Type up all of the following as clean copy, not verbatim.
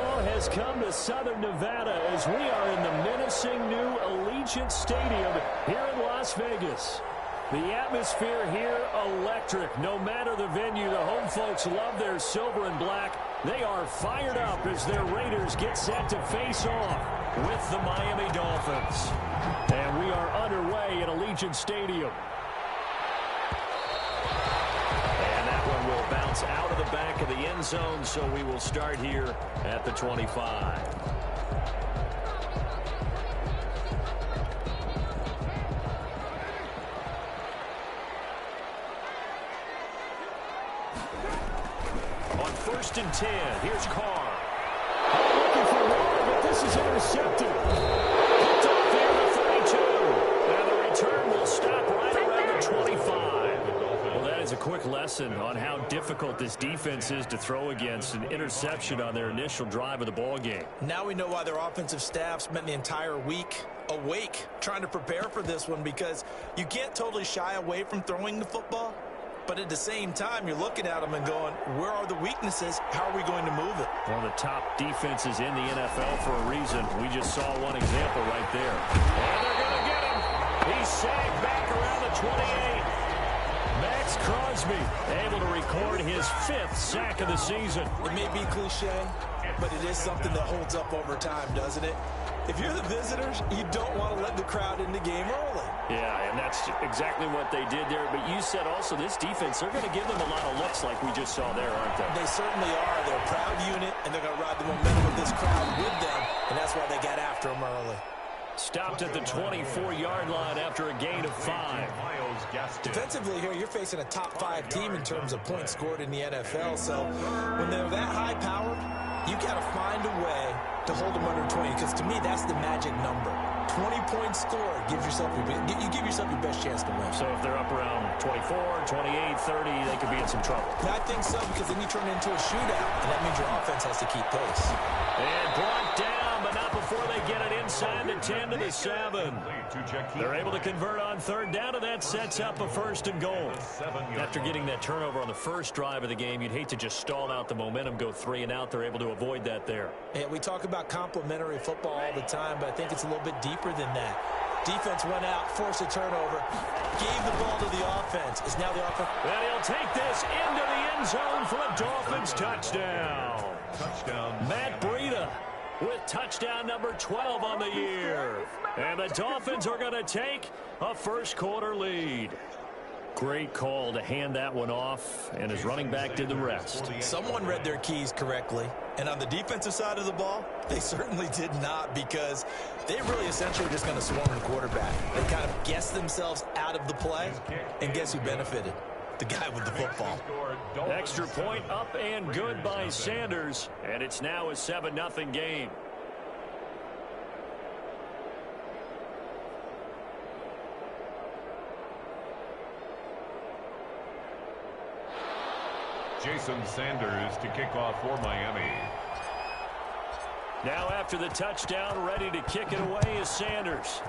football has come to Southern Nevada as we are in the menacing new Allegiant Stadium here in Las Vegas. The atmosphere here, electric. No matter the venue, the home folks love their silver and black. They are fired up as their Raiders get set to face off with the Miami Dolphins. And we are underway at Allegiant Stadium. And that one will bounce out of the back of the end zone, so we will start here at the 25. On 1st and 10, here's Carr. Looking for more, but this is intercepted. Picked off there at the 32. And the return will stop right around the 25. Well, that is a quick lesson on how difficult this defense is to throw against. An interception on their initial drive of the ball game. Now we know why their offensive staff spent the entire week awake trying to prepare for this one, because you can't totally shy away from throwing the football. But at the same time, you're looking at them and going, where are the weaknesses? How are we going to move it? One of the top defenses in the NFL for a reason. We just saw one example right there. And they're going to get him. He's sagged back around the 28. Max Crosby able to record his 5th sack of the season. It may be cliche, but it is something that holds up over time, doesn't it? If you're the visitors, you don't want to let the crowd in the game early. Yeah, and that's exactly what they did there. But you said also this defense, they're going to give them a lot of looks like we just saw there, aren't they? They certainly are. They're a proud unit, and they're going to ride the momentum of this crowd with them, and that's why they got after them early. Stopped at the 24-yard line after a gain of 5. Defensively here, you're facing a top 5 team in terms of points scored in the NFL. So when they're that high-powered, you got to find a way to hold them under 20, because to me, that's the magic number. 20 points scored, you give yourself your best chance to win. So if they're up around 24, 28, 30, they could be in some trouble. I think so, because then you turn it into a shootout, and that means your offense has to keep pace. And brought down, but not before they get it inside the 10 to the 7. They're able to convert on 3rd down, and that sets up a 1st and goal. After getting that turnover on the first drive of the game, you'd hate to just stall out the momentum, go 3 and out. They're able to avoid that there. Yeah, we talk about complementary football all the time, but I think it's a little bit deeper than that. Defense went out, forced a turnover, gave the ball to the offense. Is now the offense. And he'll take this into the end zone for a Dolphins touchdown. Matt Breida with touchdown number 12 on the year. And the Dolphins are going to take a first-quarter lead. Great call to hand that one off, and his running back did the rest. Someone read their keys correctly, and on the defensive side of the ball, they certainly did not, because they really essentially just going to swarm the quarterback. They kind of guessed themselves out of the play, and guess who benefited? The guy with the football. Extra point up and good by Sanders, and it's now a 7-0 game. Jason Sanders to kick off for Miami. Now after the touchdown, ready to kick it away is Sanders.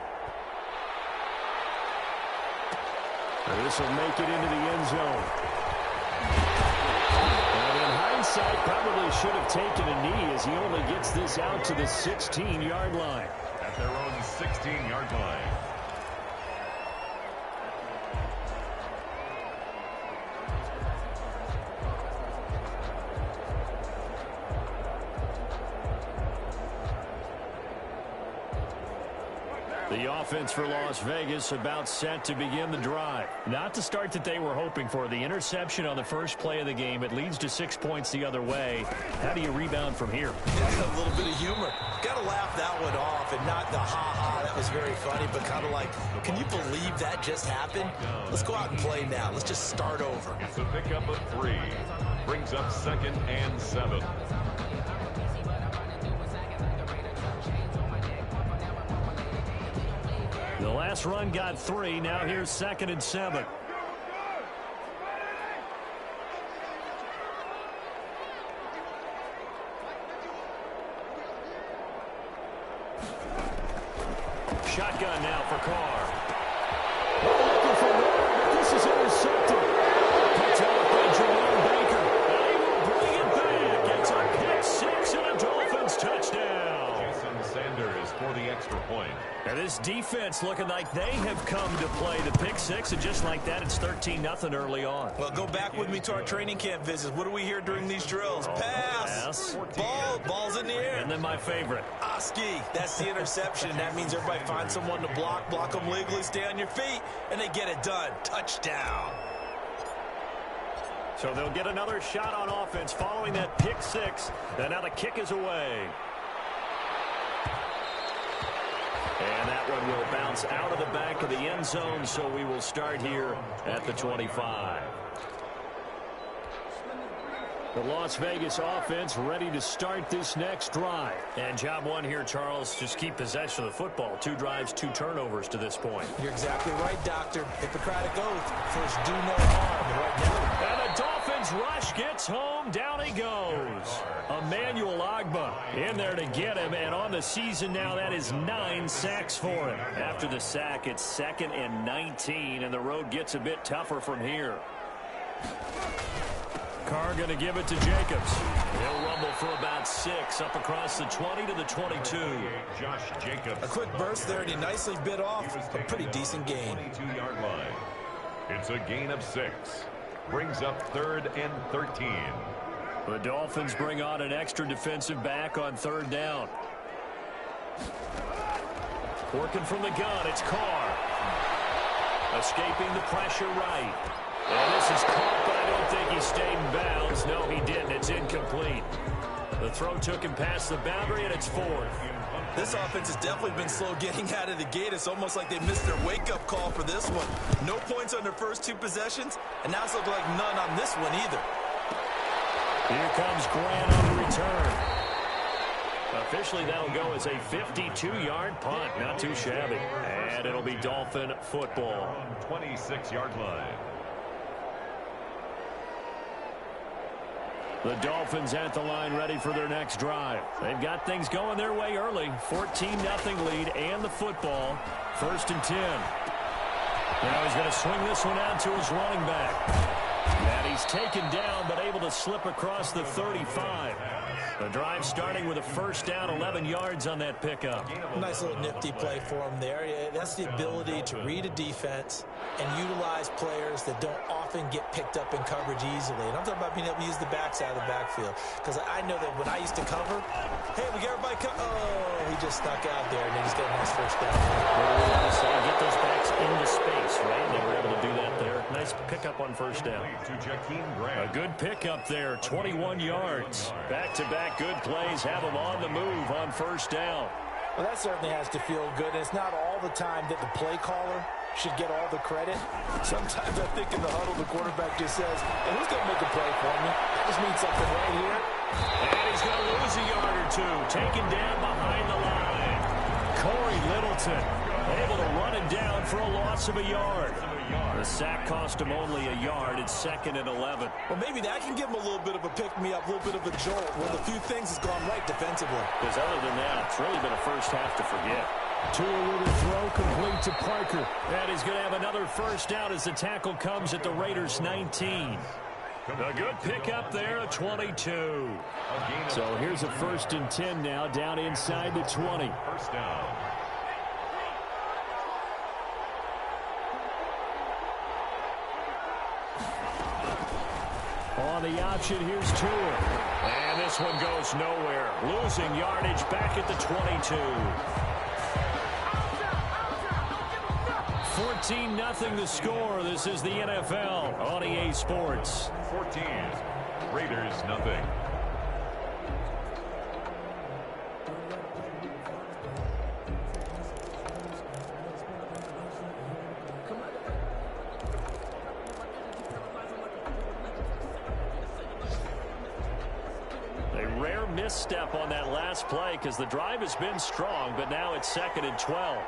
This will make it into the end zone. And in hindsight, probably should have taken a knee as he only gets this out to the 16-yard line. At their own 16-yard line. The offense for Las Vegas about set to begin the drive. Not the start that they were hoping for. The interception on the first play of the game. It leads to 6 points the other way. How do you rebound from here? A little bit of humor. Got to laugh that one off, and not the ha-ha, that was very funny, but kind of like, can you believe that just happened? Let's go out and play now. Let's just start over. It's a pickup of 3. Brings up 2nd and 7. The last run got 3. Now here's 2nd and 7. Shotgun now for Carr. Looking for more, but this is intercepted. Picked off by Jerome Baker. And he will bring it back. It's a pick 6 and a Dolphins offense looking like they have come to play the pick six, and just like that, it's 13-0 early on. Well, go back with me to our training camp visits. What do we hear during these drills? Pass. Ball's in the air. And then my favorite. Oski, that's the interception. That means everybody finds someone to block them legally, stay on your feet, and they get it done. Touchdown. So they'll get another shot on offense following that pick six. And now the kick is away. And that one will bounce out of the back of the end zone, so we will start here at the 25. The Las Vegas offense ready to start this next drive. And job one here, Charles, just keep possession of the football. 2 drives, 2 turnovers to this point. You're exactly right, Doctor. Hippocratic oath. First, do no harm. Right now. And the Dolphins rush gets home. Down he goes. Emmanuel Ogbah in there to get him. And on the season now, that is 9 sacks for him. After the sack, it's 2nd and 19. And the road gets a bit tougher from here. Carr going to give it to Jacobs. He'll rumble for about 6 up across the 20 to the 22. Josh Jacobs. A quick burst there, and he nicely bit off a pretty decent gain. 22-yard line. It's a gain of 6. Brings up 3rd and 13. The Dolphins bring on an extra defensive back on 3rd down. Working from the gun, it's Carr. Escaping the pressure right. And this is caught, but I don't think he stayed in bounds. No, he didn't. It's incomplete. The throw took him past the boundary, and it's 4th. This offense has definitely been slow getting out of the gate. It's almost like they missed their wake-up call for this one. No points on their first 2 possessions, and now it's looking like none on this one either. Here comes Grant on the return. Officially, that'll go as a 52-yard punt. Not too shabby. And it'll be Dolphin football. 26-yard line. The Dolphins at the line ready for their next drive. They've got things going their way early. 14-0 lead and the football. 1st and 10. Now he's going to swing this one out to his running back. And he's taken down but able to slip across the 35. The drive starting with a 1st down, 11 yards on that pickup. Nice little nifty play for him there. That's the ability to read a defense and utilize players that don't often get picked up in coverage easily. And I'm talking about being able to use the backside of the backfield. Because I know that when I used to cover, hey, we got everybody oh, he just snuck out there, and then he's got a nice 1st down. Get those backs into space, right? They were able to do that there. Nice pickup on 1st down. A good pickup there, 21 yards. Back-to-back good plays have him on the move on 1st down. Well, that certainly has to feel good. And it's not all the time that the play caller should get all the credit. Sometimes I think in the huddle, the quarterback just says, hey, who's going to make a play for me? I just need something right here. And he's going to lose a yard or 2. Taken down behind the line. Corey Littleton able to run it down for a loss of a yard. The sack cost him only a yard. It's 2nd and 11. Well, maybe that can give him a little bit of a pick-me-up, a little bit of a jolt. Well, a few things has gone right defensively. Because other than that, it's really been a first half to forget. Tua with a throw complete to Parker. And he's going to have another 1st down as the tackle comes at the Raiders' 19. A good pickup there, a 22. So here's a 1st and 10 now, down inside the 20. 1st down. On the option, here's Tua. And this one goes nowhere. Losing yardage back at the 22. 14-0 the score. This is the NFL on EA Sports. 14. Raiders, nothing. A rare misstep on that last play because the drive has been strong, but now it's 2nd and 12.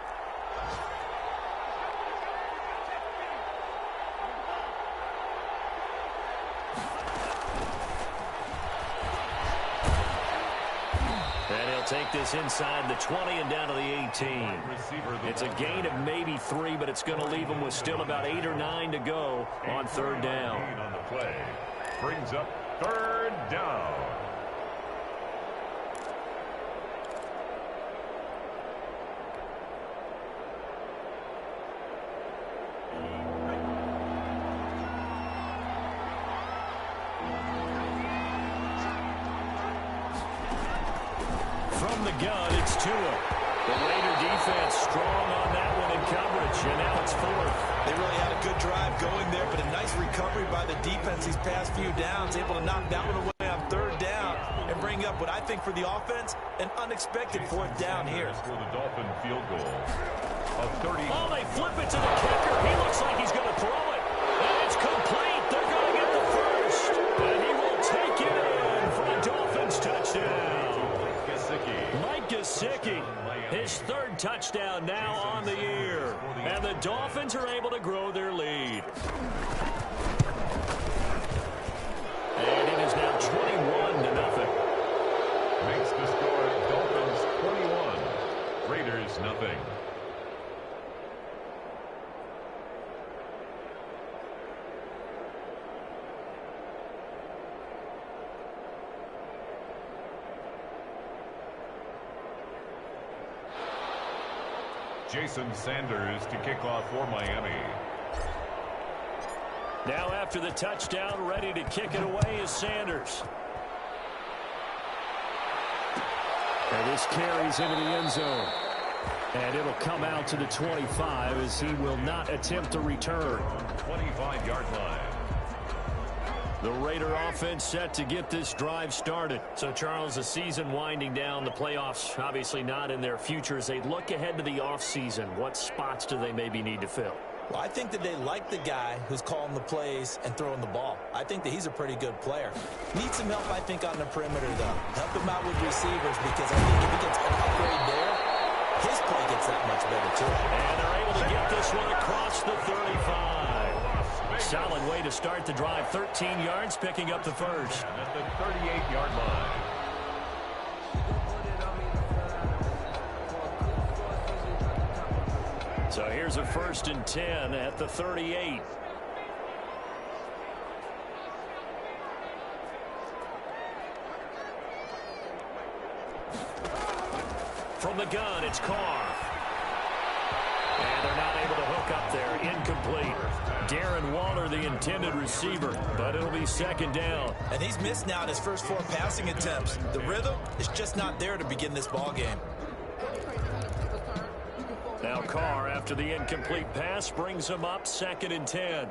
Take this inside the 20 and down to the 18. It's a gain of maybe 3, but it's going to leave them with still about 8 or 9 to go on 3rd down. On the play. Brings up 3rd down. the gun, it's Tua. The Raider defense strong on that one in coverage, and now it's fourth. They really had a good drive going there, but a nice recovery by the defense these past few downs, able to knock that one away on third down and bring up what I think for the offense, an unexpected fourth down here. For the Dolphin field goal of 30. Oh, they flip it to the kicker. He looks like he's going to throw it. And it's complete. They're going to get the first. And he will take it in for a Dolphins touchdown. Mike Gesicki, his third touchdown now on the year. And the Dolphins are able to grow their lead. And it is now 21-0. Makes the score Dolphins 21, Raiders nothing. Jason Sanders to kick off for Miami. Now after the touchdown, ready to kick it away is Sanders. And this carries into the end zone. And it'll come out to the 25 as he will not attempt to return. 25-yard line. The Raider offense set to get this drive started. So, Charles, the season winding down, the playoffs obviously not in their future. As they look ahead to the offseason, what spots do they maybe need to fill? Well, I think that they like the guy who's calling the plays and throwing the ball. I think that he's a pretty good player. Needs some help, I think, on the perimeter, though. Help him out with receivers, because I think if he gets an upgrade there, his play gets that much better, too. And they're able to get this one across the 35. Solid way to start the drive. 13 yards, picking up the first. At the 38-yard line. So here's a 1st and 10 at the 38. From the gun, it's Carr. And they're not able to hook up there. Incomplete. Darren Waller, the intended receiver, but it'll be 2nd down. And he's missed now in his first 4 passing attempts. The rhythm is just not there to begin this ball game. Now Carr, after the incomplete pass, brings him up 2nd and 10.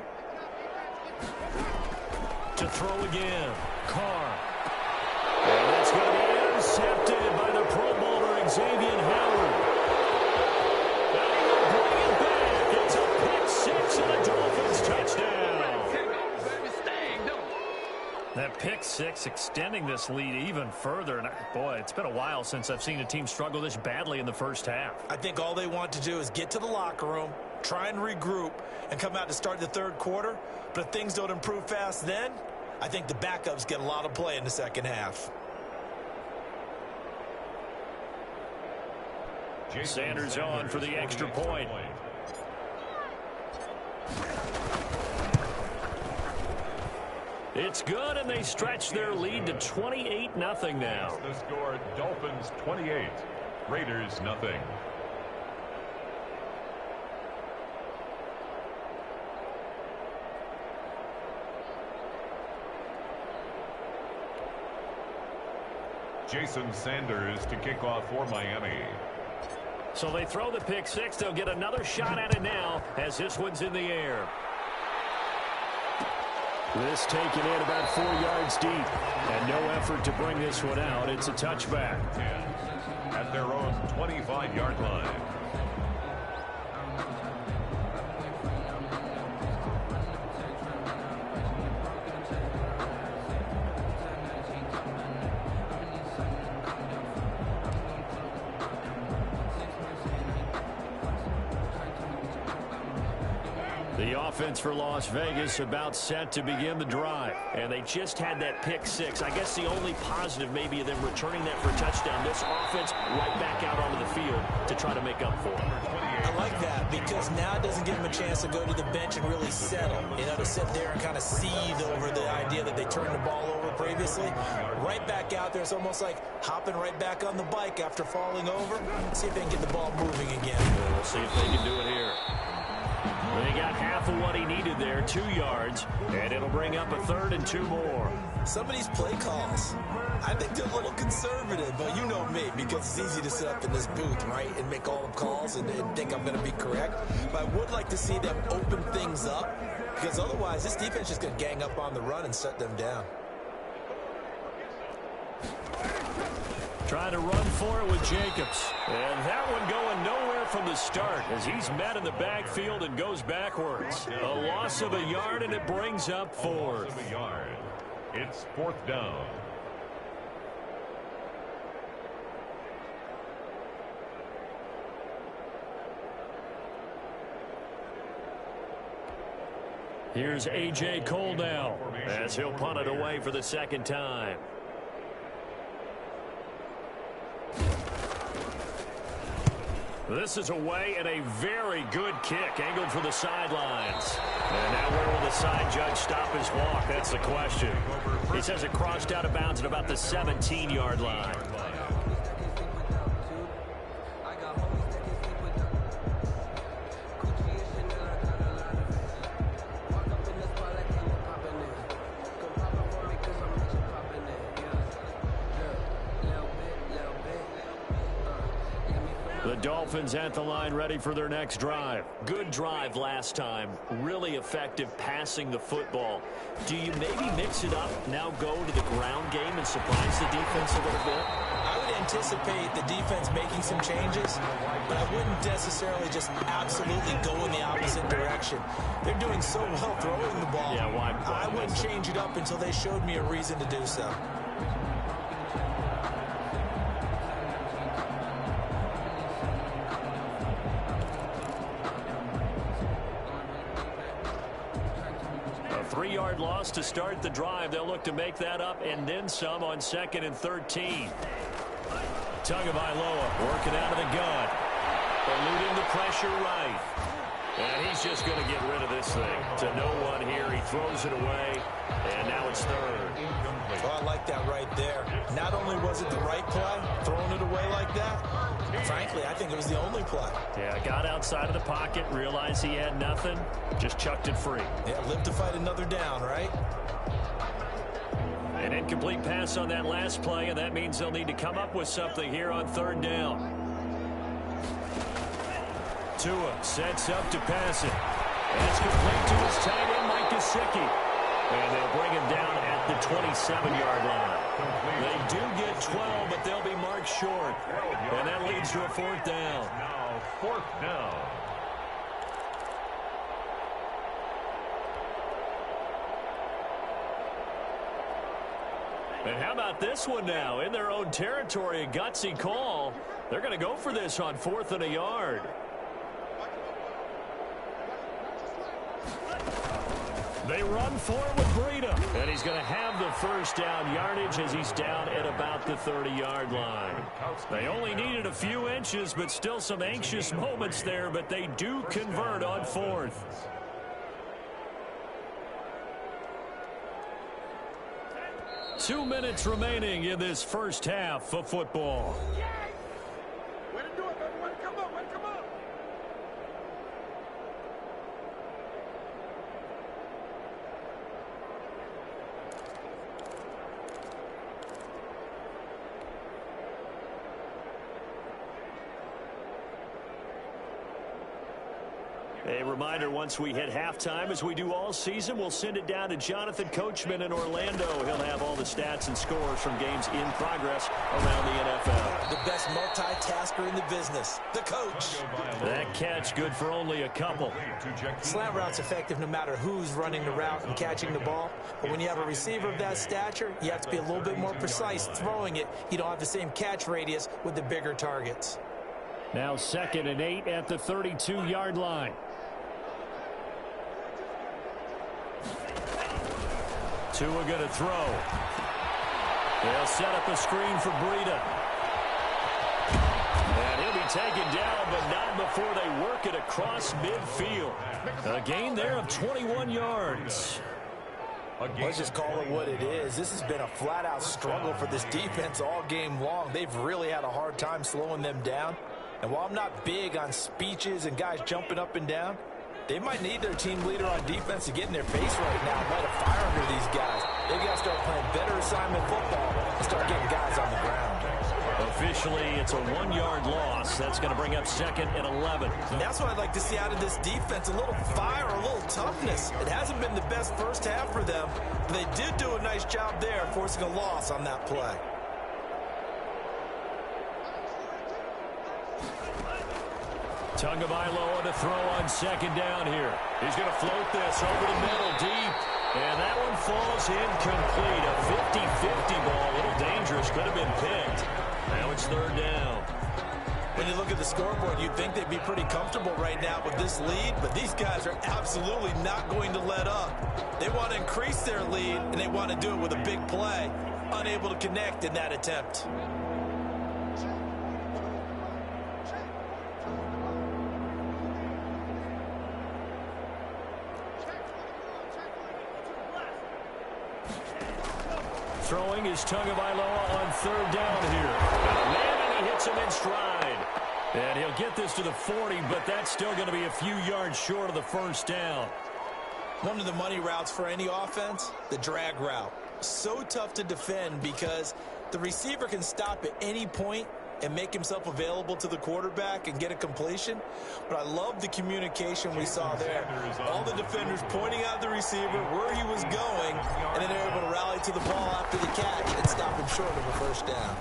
To throw again. Carr. And that's going to be intercepted by the Pro Bowler Xavier Howard. And he will bring it back. It's a pick 6 and a Dolphins touchdown. That pick 6 extending this lead even further. And boy, it's been a while since I've seen a team struggle this badly in the first half. I think all they want to do is get to the locker room, try and regroup, and come out to start the third quarter. But if things don't improve fast then, I think the backups get a lot of play in the second half. Sanders on for the extra point. It's good, and they stretch their lead to 28-0 now. The score, Dolphins 28, Raiders nothing. Jason Sanders to kick off for Miami. So they throw the pick 6. They'll get another shot at it now as this one's in the air. This taken in about 4 yards deep. And no effort to bring this one out. It's a touchback. At their own 25-yard line. The offense for Las Vegas about set to begin the drive. And they just had that pick 6. I guess the only positive maybe of them returning that for a touchdown. This offense right back out onto the field to try to make up for it. I like that because now it doesn't give them a chance to go to the bench and really settle. You know, to sit there and kind of seethe over the idea that they turned the ball over previously. Right back out there. It's almost like hopping right back on the bike after falling over. See if they can get the ball moving again. We'll see if they can do it here. They got half of what he needed there, 2 yards, and it'll bring up a 3rd and 2 more. Some of these play calls, I think they're a little conservative, but you know me, because it's easy to sit up in this booth, right, and make all the calls and think I'm going to be correct. But I would like to see them open things up, because otherwise this defense is just going to gang up on the run and shut them down. Trying to run for it with Jacobs. And that one going nowhere from the start as he's met in the backfield and goes backwards. A loss of a yard, and it brings up 4th. It's 4th down. Here's A.J. Cole now as he'll punt it away for the 2nd time. This is away, and a very good kick angled for the sidelines. And now where will the side judge stop his walk? That's the question. He says it crossed out of bounds at about the 17-yard line. The Dolphins at the line, ready for their next drive. Good drive last time. Really effective passing the football. Do you maybe mix it up, now go to the ground game and surprise the defense a little bit? I would anticipate the defense making some changes, but I wouldn't necessarily just absolutely go in the opposite direction. They're doing so well throwing the ball. Yeah, why? I wouldn't change it up until they showed me a reason to do so. A 3-yard loss to start the drive. They'll look to make that up and then some on 2nd and 13. Tagovailoa working out of the gun. Eluding the pressure right. And he's just going to get rid of this thing. To no one here. He throws it away. And now it's 3rd. Well, I like that right there. Not only was it the right play, throwing it away like that, frankly, I think it was the only play. Yeah, got outside of the pocket, realized he had nothing, just chucked it free. Yeah, live to fight another down, right? An incomplete pass on that last play, and that means they'll need to come up with something here on 3rd down. Tua sets up to pass it. That's complete to his tight end, Mike Gesicki. And they'll bring him down at the 27-yard line. They do get 12, but they'll be marked short. And that leads to a 4th down. Now 4th down. And how about this one now? In their own territory, a gutsy call. They're going to go for this on 4th and a yard. They run for it with Breida. And he's going to have the 1st down yardage as he's down at about the 30-yard line. They only needed a few inches, but still some anxious moments there, but they do convert on 4th. Two minutes remaining in this first half of football. Way to do it, baby. Way to come up. Way to come up. A reminder, once we hit halftime, as we do all season, we'll send it down to Jonathan Coachman in Orlando. He'll have all the stats and scores from games in progress around the NFL. The best multitasker in the business, the coach. That catch good for only a couple. Slant route's effective no matter who's running the route and catching the ball. But when you have a receiver of that stature, you have to be a little bit more precise throwing it. You don't have the same catch radius with the bigger targets. Now 2nd and 8 at the 32-yard line. Tua going to throw. They'll set up a screen for Breida. And he'll be taken down, but not before they work it across midfield. A gain there of 21 yards. Let's just call it what it is. This has been a flat-out struggle for this defense all game long. They've really had a hard time slowing them down. And while I'm not big on speeches and guys jumping up and down, They might need their team leader on defense to get in their face right now and light a fire under these guys. They've got to start playing better assignment football and start getting guys on the ground. Officially, it's a 1-yard loss. That's going to bring up 2nd and 11. And that's what I'd like to see out of this defense, a little fire, a little toughness. It hasn't been the best first half for them, but they did do a nice job there, forcing a loss on that play. Tagovailoa to throw on 2nd down here. He's going to float this over the middle deep. And that one falls incomplete. A 50-50 ball. A little dangerous. Could have been picked. Now it's 3rd down. When you look at the scoreboard, you'd think they'd be pretty comfortable right now with this lead, but these guys are absolutely not going to let up. They want to increase their lead, and they want to do it with a big play. Unable to connect in that attempt. Throwing is Tagovailoa on 3rd down here. And he hits him in stride. And he'll get this to the 40, but that's still going to be a few yards short of the 1st down. One of the money routes for any offense, the drag route. So tough to defend because the receiver can stop at any point and make himself available to the quarterback and get a completion. But I love the communication we saw there. All the defenders pointing out the receiver, where he was going, and then they're able to rally to the ball after the catch and stop him short of a 1st down.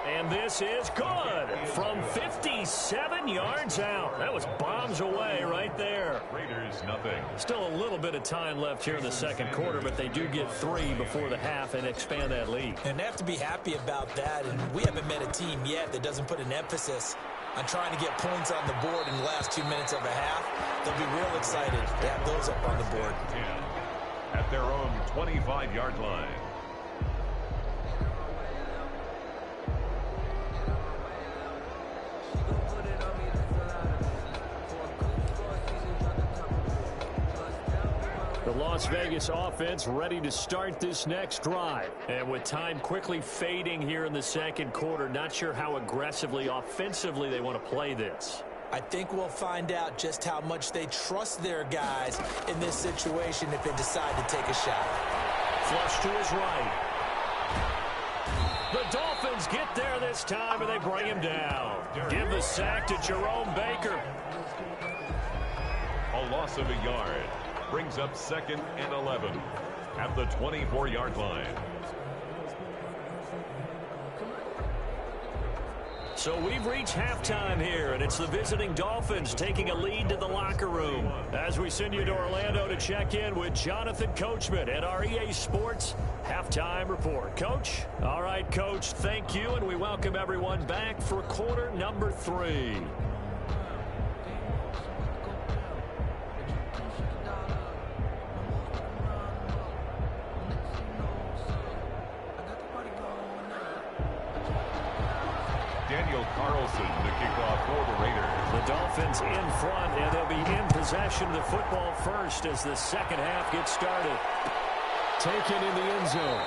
And this is good from 57 yards out. That was bombs away right there. Raiders, nothing. Still a little bit of time left here in the 2nd quarter, but they do get 3 before the half and expand that lead. And they have to be happy about that. And we haven't met a team yet that doesn't put an emphasis on trying to get points on the board in the last 2 minutes of a half. They'll be real excited to have those up on the board. At their own 25-yard line. The Las Vegas offense ready to start this next drive. And with time quickly fading here in the 2nd quarter, not sure how aggressively, offensively they want to play this. I think we'll find out just how much they trust their guys in this situation if they decide to take a shot. Flush to his right. The Dolphins get there this time, and they bring him down. Give the sack to Jerome Baker. A loss of a yard. Brings up 2nd and 11 at the 24-yard line. So we've reached halftime here, and it's the visiting Dolphins taking a lead to the locker room. As we send you to Orlando to check in with Jonathan Coachman at our EA Sports Halftime Report. Coach? All right, Coach, thank you, and we welcome everyone back for quarter number 3. Carlson, the kickoff for the Raiders. The Dolphins in front, and they'll be in possession of the football first as the 2nd half gets started. Taken in the end zone.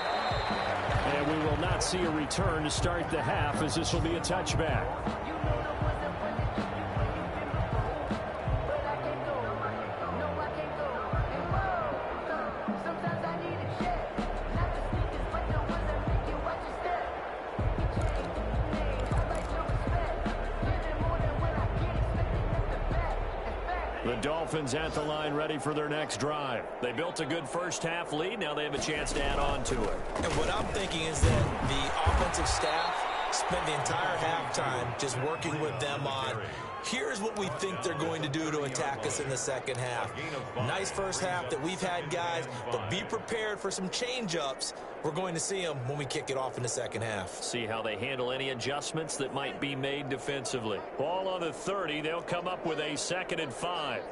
And we will not see a return to start the half, as this will be a touchback. The Dolphins at the line ready for their next drive. They built a good first half lead. Now they have a chance to add on to it. And what I'm thinking is that the offensive staff spent the entire halftime just working with them on, here's what we think they're going to do to attack us in the 2nd half. Nice first half that we've had, guys, but be prepared for some change-ups. We're going to see them when we kick it off in the 2nd half. See how they handle any adjustments that might be made defensively. Ball on the 30. They'll come up with a 2nd and 5.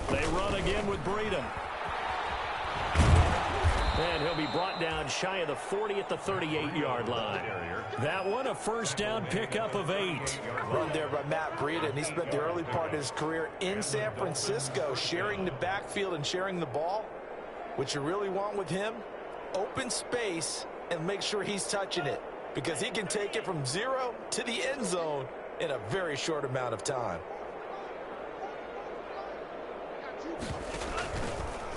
They run again with Breida. And he'll be brought down shy of the 40 at the 38-yard line. That one a first down pickup of 8. Run there by Matt Breida, and he spent the early part of his career in San Francisco sharing the backfield and sharing the ball. What you really want with him open space and make sure he's touching it, because he can take it from 0 to the end zone in a very short amount of time.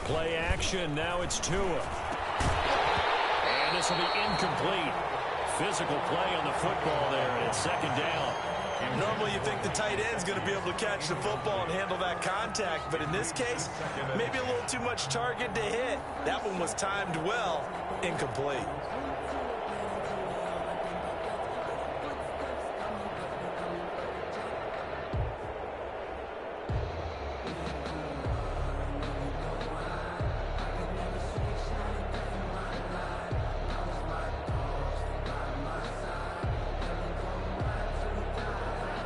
Play action. Now it's Tua. And this will be incomplete. Physical play on the football there, and it's second down. Normally you think the tight end's going to be able to catch the football and handle that contact, but in this case, maybe a little too much target to hit. That one was timed well, incomplete.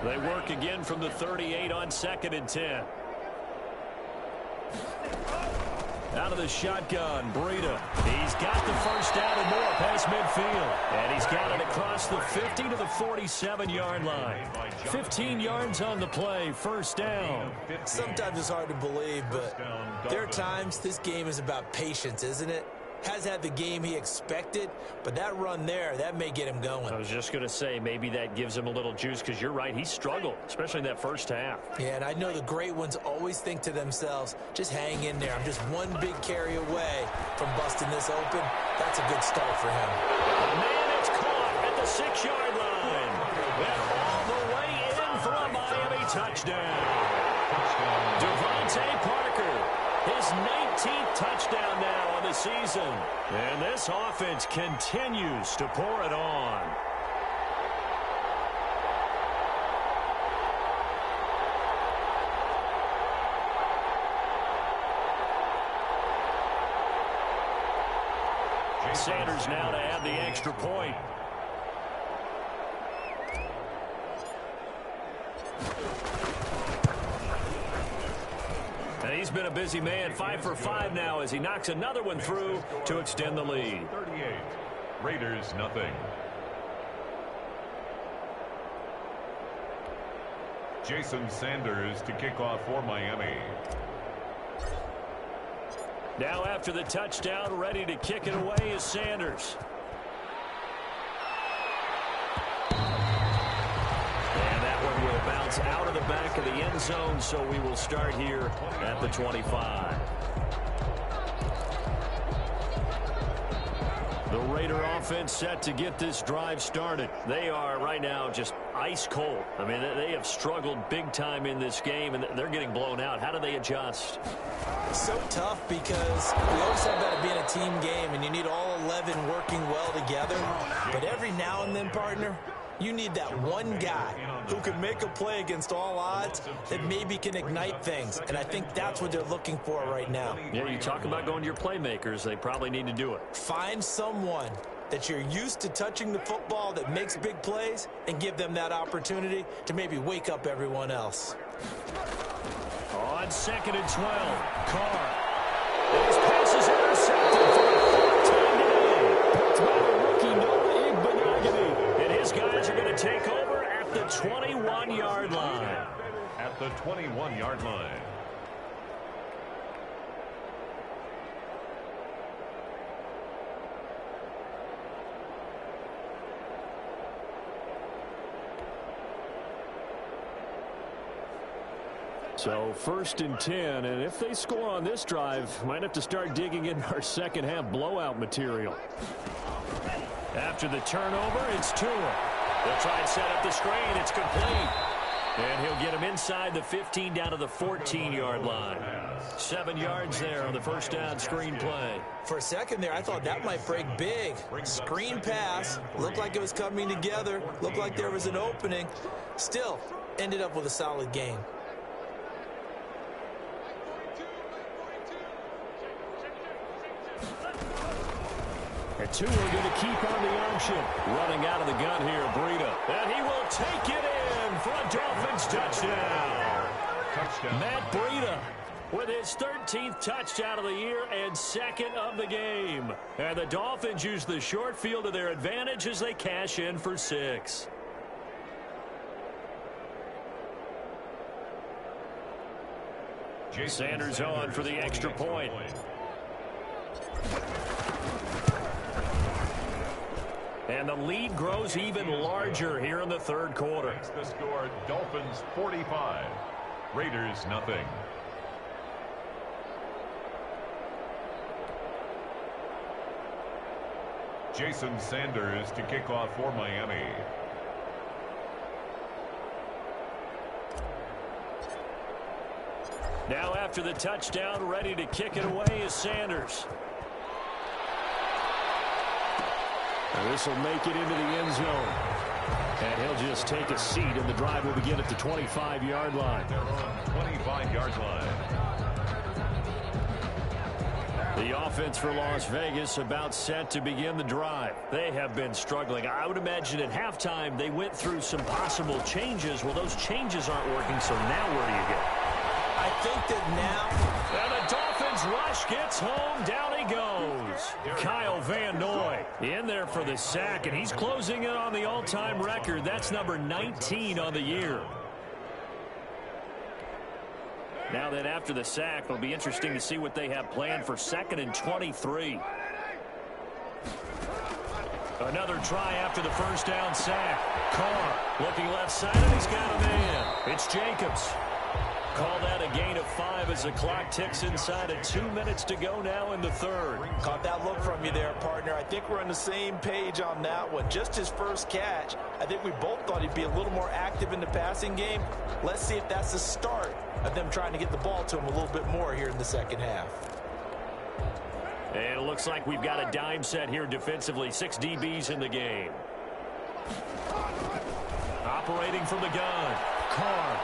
They work again from the 38 on 2nd and 10. Out of the shotgun, Breida. He's got the first down and more past midfield. And he's got it across the 50 to the 47-yard line. 15 yards on the play, first down. Sometimes it's hard to believe, but there are times this game is about patience, isn't it? Has had the game he expected, but that run there, that may get him going. I was just going to say, maybe that gives him a little juice, because you're right, he struggled, especially in that first half. Yeah, and I know the great ones always think to themselves, just hang in there. I'm just one big carry away from busting this open. That's a good start for him. Man, it's caught at the 6-yard line. And all the way in for a Miami touchdown. Devontae Parker, his 19th touchdown now on the season. And this offense continues to pour it on. Sanders now to add the extra point. And he's been a busy man, 5 for 5 now as he knocks another one through to extend the lead. 38. Raiders, nothing. Jason Sanders to kick off for Miami. Now after the touchdown, ready to kick it away is Sanders. And that one will bounce out of the back of the end zone, so we will start here at the 25. The Raider offense set to get this drive started. They are right now just ice cold. I mean, they have struggled big time in this game, and they're getting blown out. How do they adjust? So tough, because we always talk about it being a team game, and you need all 11 working well together. But every now and then, partner, you need that one guy who can make a play against all odds that maybe can ignite things. And I think that's what they're looking for right now. Yeah, you talk about going to your playmakers. They probably need to do it. Find someone that you're used to touching the football that makes big plays and give them that opportunity to maybe wake up everyone else. On 2nd and 12, Carr. His pass is intercepted for the 14th game. Picked by the rookie Noah Igbenogany. And his guys are going to take over at the 21-yard line. At the 21-yard line. So 1st and 10, and if they score on this drive, might have to start digging in our second half blowout material. After the turnover, it's Tua. They'll try and set up the screen. It's complete. And he'll get him inside the 15 down to the 14-yard line. 7 yards there on the first down screen play. For a second there, I thought that might break big. Screen pass. Looked like it was coming together. Looked like there was an opening. Still, ended up with a solid gain. And Tua going to keep on the action. Running out of the gun here, Breida. And he will take it in for a Dolphins touchdown. Matt Breida with his 13th touchdown of the year and 2nd of the game. And the Dolphins use the short field to their advantage as they cash in for 6. Sanders on for the extra point. And the lead grows even larger here in the third quarter. Makes the score Dolphins 45, Raiders nothing. Jason Sanders to kick off for Miami. Now after the touchdown, ready to kick it away is Sanders. And this will make it into the end zone. And he'll just take a seat, and the drive will begin at the 25-yard line. They're on 25-yard line. The offense for Las Vegas about set to begin the drive. They have been struggling. I would imagine at halftime they went through some possible changes. Well, those changes aren't working, so now where do you go? I think that now... And the Dolphins rush gets home. Down he goes. Kyle Van Noy in there for the sack, and he's closing in on the all-time record. That's number 19 on the year. Now then, after the sack, it'll be interesting to see what they have planned for 2nd and 23. Another try after the first down sack. Carr looking left side, and he's got a man. It's Jacobs. Call that a gain of 5 as the clock ticks inside of 2 minutes to go now in the third. Caught that look from you there, partner. I think we're on the same page on that one. Just his first catch. I think we both thought he'd be a little more active in the passing game. Let's see if that's the start of them trying to get the ball to him a little bit more here in the second half. And it looks like we've got a dime set here defensively. 6 DBs in the game. Operating from the gun. Carr.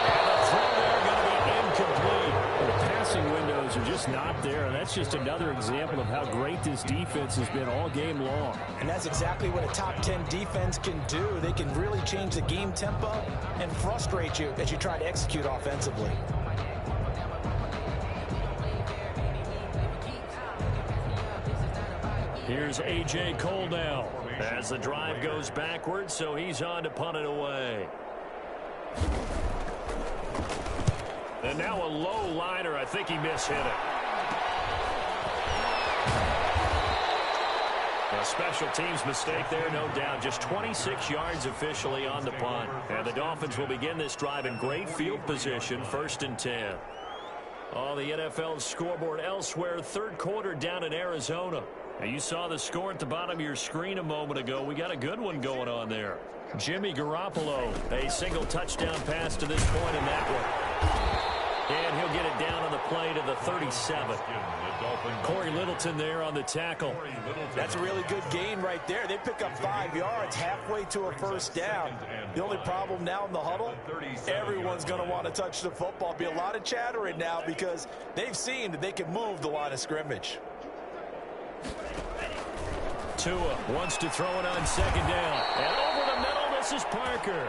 And the throw there going to be incomplete. The passing windows are just not there, and that's just another example of how great this defense has been all game long. And that's exactly what a top 10 defense can do. They can really change the game tempo and frustrate you as you try to execute offensively. Here's A.J. Cole now as the drive goes backwards, so he's on to punt it away. And now a low liner. I think he mishit it. A special teams mistake there, no doubt. Just 26 yards officially on the punt. And the Dolphins will begin this drive in great field position, 1st and 10. On the NFL scoreboard elsewhere, third quarter down in Arizona. Now you saw the score at the bottom of your screen a moment ago. We got a good one going on there. Jimmy Garoppolo, a single touchdown pass to this point in that one. And he'll get it down on the play to the 37. Corey Littleton there on the tackle. That's a really good gain right there. They pick up 5 yards halfway to a first down. The only problem now in the huddle, everyone's going to want to touch the football. Be a lot of chattering now because they've seen that they can move the line of scrimmage. Tua wants to throw it on 2nd down. And over the middle, this is Parker.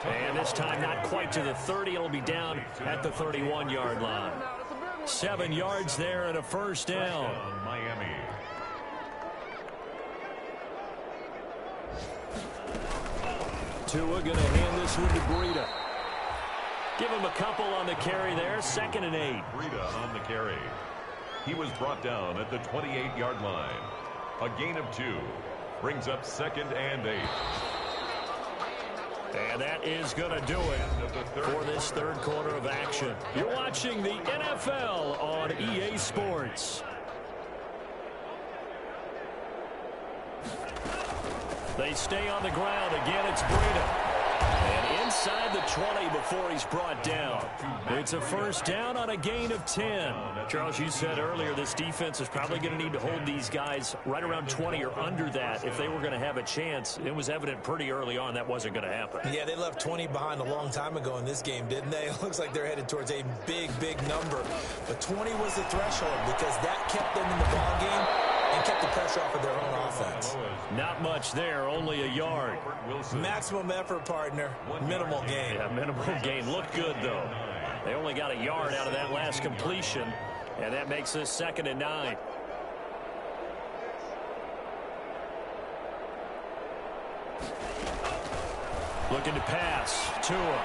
And this time not quite to the 30. It'll be down at the 31-yard line. 7 yards there and a first down. Miami. Tua going to hand this one to Breida. Give him a couple on the carry there. 2nd and 8. Breida on the carry. He was brought down at the 28-yard line. A gain of 2. Brings up 2nd and 8. And that is going to do it for this third quarter of action. You're watching the NFL on EA Sports. They stay on the ground. Again, it's Breida. And inside the 20 before he's brought down. It's a first down on a gain of 10. Charles, you said earlier this defense is probably going to need to hold these guys right around 20 or under that if they were going to have a chance. It was evident pretty early on that wasn't going to happen. Yeah, they left 20 behind a long time ago in this game, didn't they? It looks like they're headed towards a big, big number. But 20 was the threshold because that kept them in the ball game and kept the pressure off of their own offense. Not much there, only a yard. Maximum effort, partner. Minimal gain. Yeah, minimal gain. Looked good, though. They only got a yard out of that last completion, and that makes this 2nd and 9. Looking to pass. Tua.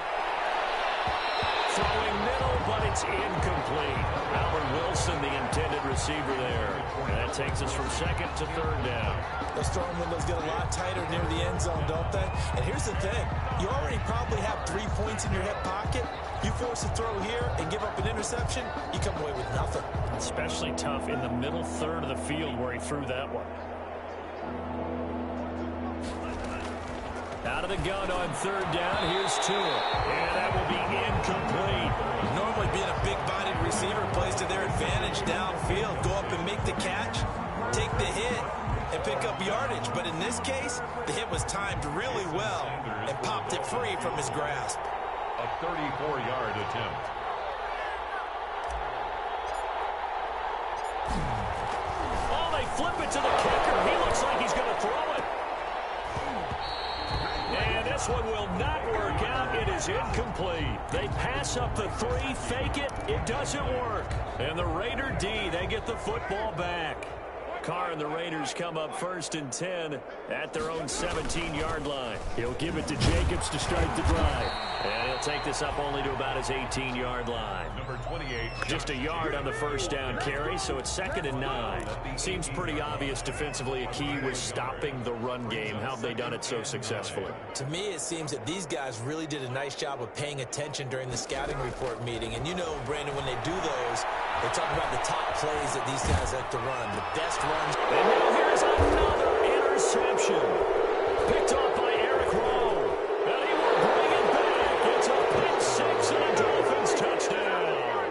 Throwing middle, but it's incomplete. Albert Wilson, the intended receiver there. And that takes us from second to third down. Those throwing windows get a lot tighter near the end zone, don't they? And here's the thing. You already probably have 3 points in your hip pocket. You force a throw here and give up an interception, you come away with nothing. Especially tough in the middle third of the field where he threw that one. Out of the gun on third down. Here's Tua. And that will be incomplete. Normally being a big-bodied receiver plays to their advantage downfield. Go up and make the catch, take the hit, and pick up yardage. But in this case, the hit was timed really well and popped it free from his grasp. A 34-yard attempt. Oh, they flip it to the kicker. He looks like he's going to throw it. And this one will not work out. It is incomplete. They pass up the 3, fake it. It doesn't work. And the Raider D, they get the football back. Carr and the Raiders come up first and 10 at their own 17-yard line. He'll give it to Jacobs to start the drive. And he'll take this up only to about his 18-yard line. Number 28. Just a yard on the first down carry, so it's 2nd and 9. Seems pretty obvious defensively. A key was stopping the run game. How have they done it so successfully? To me, it seems that these guys really did a nice job of paying attention during the scouting report meeting. And you know, Brandon, when they do those, they talk about the top plays that these guys like to run, the best runs. And now here's another interception. Picked off by Eric Rowe. And he will bring it back. It's a pick 6 and a Dolphins touchdown.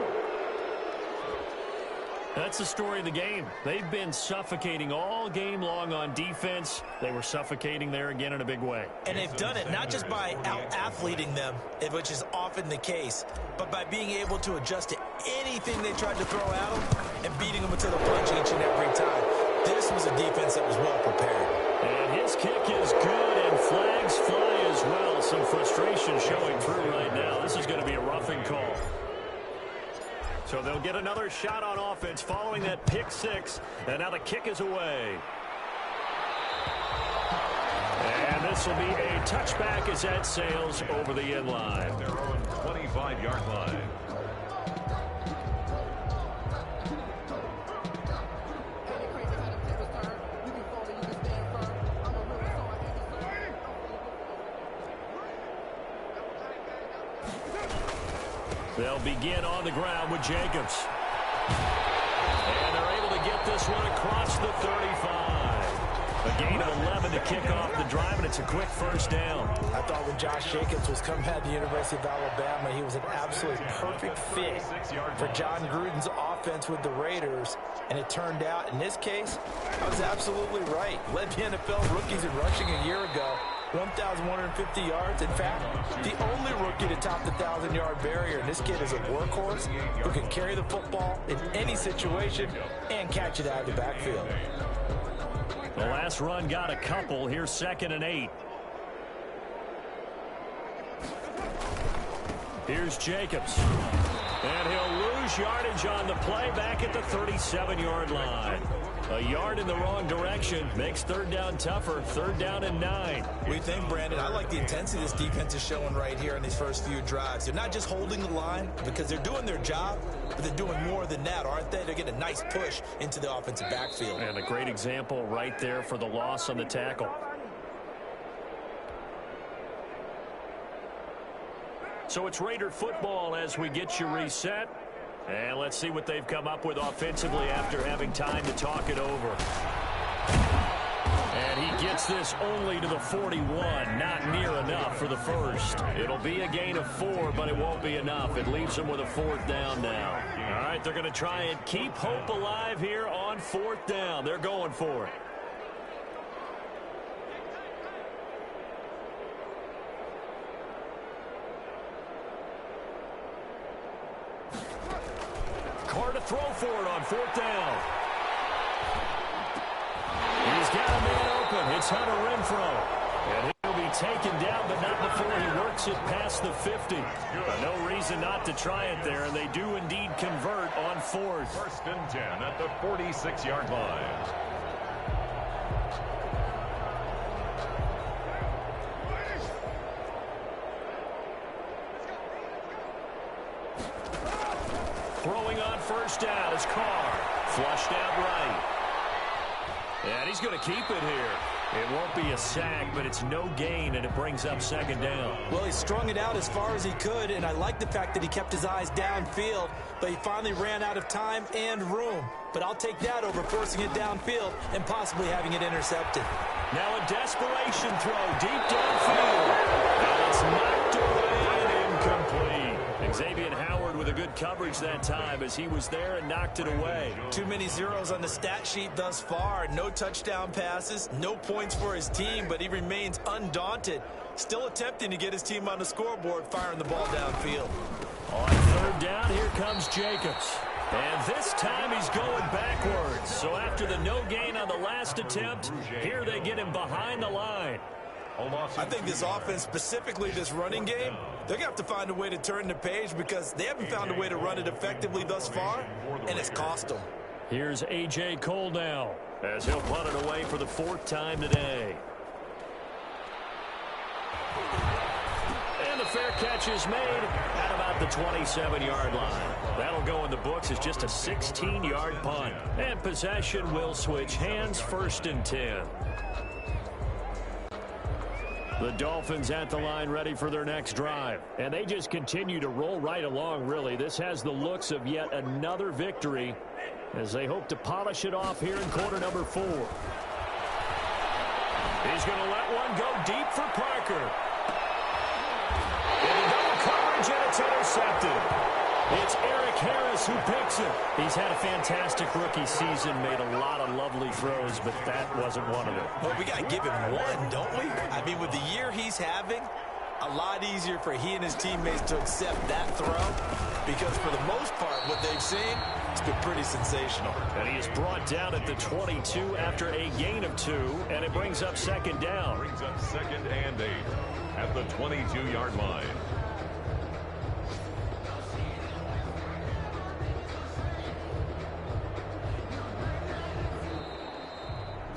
That's the story of the game. They've been suffocating all game long on defense. They were suffocating there again in a big way. And they've done it not just by out-athleting them, which is often the case, but by being able to adjust to anything they tried to throw at them and beating them to the punch each and every time. This was a defense that was well prepared. And his kick is good, and flags fly as well. Some frustration showing through right now. This is going to be a roughing call. So they'll get another shot on offense following that pick 6, and now the kick is away. And this will be a touchback as that sails over the end line. Their own 25-yard line. They'll begin on the ground with Jacobs. And they're able to get this one across the 35. A gain of 11 to kick off the drive, and it's a quick first down. I thought when Josh Jacobs was coming out of the University of Alabama, he was an absolutely perfect fit for John Gruden's offense with the Raiders. And it turned out, in this case, I was absolutely right. Led the NFL rookies in rushing a year ago. 1,150 yards. In fact, the only rookie to top the 1,000-yard barrier. And this kid is a workhorse who can carry the football in any situation and catch it out of the backfield. The last run got a couple. Here's 2nd and 8. Here's Jacobs. And he'll lose yardage on the play back at the 37-yard line. A yard in the wrong direction makes third down tougher. 3rd down and 9. We think, Brandon, I like the intensity this defense is showing right here in these first few drives. They're not just holding the line because they're doing their job, but they're doing more than that, aren't they? They're getting a nice push into the offensive backfield. And a great example right there for the loss on the tackle. So it's Raider football as we get you reset. And let's see what they've come up with offensively after having time to talk it over. And he gets this only to the 41. Not near enough for the first. It'll be a gain of 4, but it won't be enough. It leaves them with a 4th down now. All right, they're going to try and keep hope alive here on 4th down. They're going for it. Carr to throw for it on 4th down. He's got a man open. It's Hunter Renfrow. And he'll be taken down, but not before he works it past the 50. No reason not to try it there, and they do indeed convert on 4th. 1st and 10 at the 46-yard line. Throwing on first down is Carr. Flushed out right. And he's going to keep it here. It won't be a sack, but it's no gain, and it brings up second down. Well, he strung it out as far as he could, and I like the fact that he kept his eyes downfield, but he finally ran out of time and room. But I'll take that over forcing it downfield and possibly having it intercepted. Now a desperation throw deep downfield. And it's knocked away and incomplete. Xavier Howard with a good coverage that time as he was there and knocked it away. Too many zeros on the stat sheet thus far. No touchdown passes, no points for his team, but he remains undaunted. Still attempting to get his team on the scoreboard, firing the ball downfield. On third down, here comes Jacobs. And this time he's going backwards. So after the no gain on the last attempt, here they get him behind the line. I think this offense, specifically this running game, they're going to have to find a way to turn the page because they haven't found a way to run it effectively thus far, and it's cost them. Here's A.J. Cole now as he'll punt it away for the fourth time today. And the fair catch is made at about the 27-yard line. That'll go in the books as just a 16-yard punt. And possession will switch hands, 1st and 10. The Dolphins at the line ready for their next drive. And they just continue to roll right along, really. This has the looks of yet another victory as they hope to polish it off here in quarter number 4. He's going to let one go deep for Parker. Into double coverage, and it's intercepted. It's Eric Harris who picks it. He's had a fantastic rookie season, made a lot of lovely throws, but that wasn't one of them. Well, we got to give him one, don't we? I mean, with the year he's having, a lot easier for he and his teammates to accept that throw because for the most part, what they've seen, it's been pretty sensational. And he is brought down at the 22 after a gain of 2, and it brings up second down. Brings up 2nd and 8 at the 22-yard line.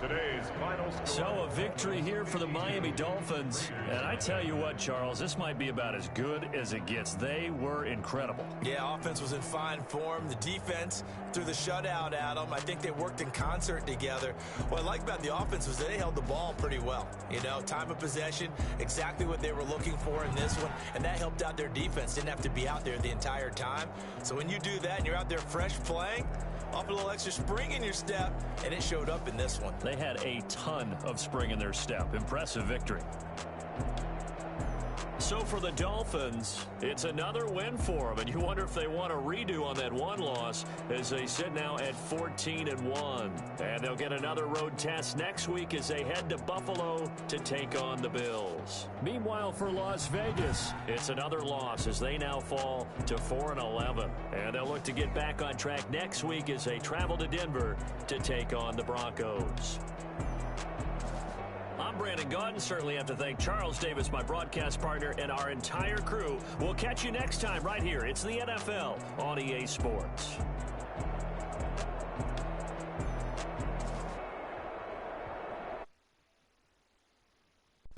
Today's final score. So a victory here for the Miami Dolphins. And I tell you what, Charles, this might be about as good as it gets. They were incredible. Yeah, offense was in fine form. The defense threw the shutout at them. I think they worked in concert together. What I like about the offense was they held the ball pretty well. You know, time of possession, exactly what they were looking for in this one. And that helped out their defense. Didn't have to be out there the entire time. So when you do that and you're out there fresh playing, off a little extra spring in your step, and it showed up in this one. They had a ton of spring in their step. Impressive victory. So for the Dolphins, it's another win for them, and you wonder if they want a redo on that one loss as they sit now at 14-1. And they'll get another road test next week as they head to Buffalo to take on the Bills. Meanwhile, for Las Vegas, it's another loss as they now fall to 4-11. And they'll look to get back on track next week as they travel to Denver to take on the Broncos. I'm Brandon Gaudin. Certainly have to thank Charles Davis, my broadcast partner, and our entire crew. We'll catch you next time right here. It's the NFL on EA Sports.